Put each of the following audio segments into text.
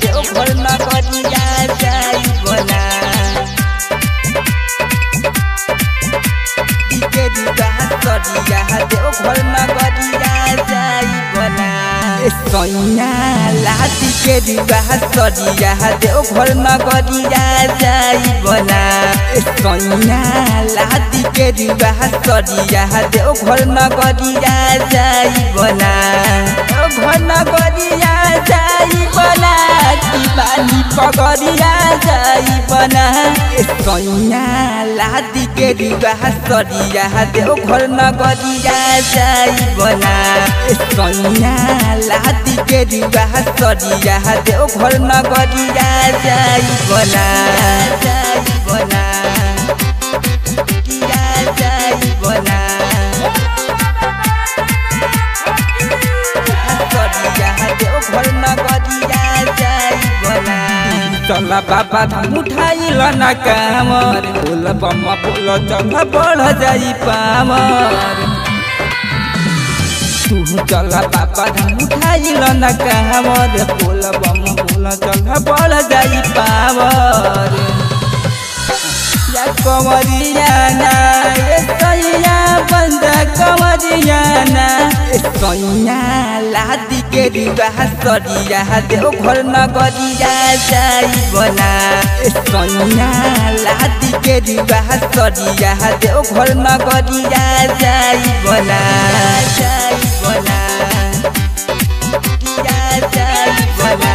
देवघर नगरिया जाइबना के सरिया देवघर नगरिया जाइबना सैया लाती के सरिया देवघर नगरिया जाइबना सैया लाती के सरिया देवघर नगरिया जाइबना देवघर नगरिया जाइबना की बानी पगरिया जाइबना सैया लाती के सरिया देवघर नगरिया जाइबना सैया लाती के सरिया देवघर नगरिया जाइबना जाइबना किया जाइबना सरिया देवघर नगरिया जाइबना चला बाबा धाम उठाइल न कामर बोल बम बोल चल बढ़ जाई पामर तू चला बाबा धाम उठाइल न कामर बोल बम बोल चल बढ़ जाई पामर या कमरिया ना सैया बंद कमरिया ना सैया लादी के सरिया देवघर नगरिया जाइबना सैया लादी के सरिया देवघर नगरिया जाइबना जाइबना किया जाइबना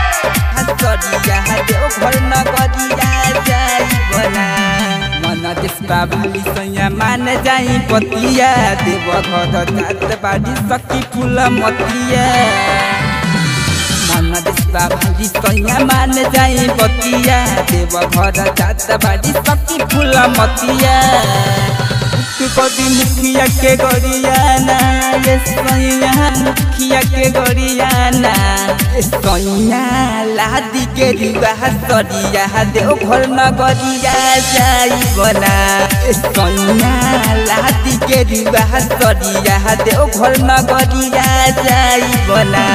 सरिया देवघर नगरिया जाइबना मन देशबा भाली सैया मान जाई पतिया देवघर जात बाड़ी सखी फूल मतिया मन देशबा भाली सैया मान जाई पतिया देवघर जात बाड़ी सखी फूल मतिया कभी मुखिया के गरियाना सैया मुखिया के गरियाना सैया लादी के सरिया देवघर नगरिया जाइबना सैया लादी के सरिया देवघर नगरिया जाइबना।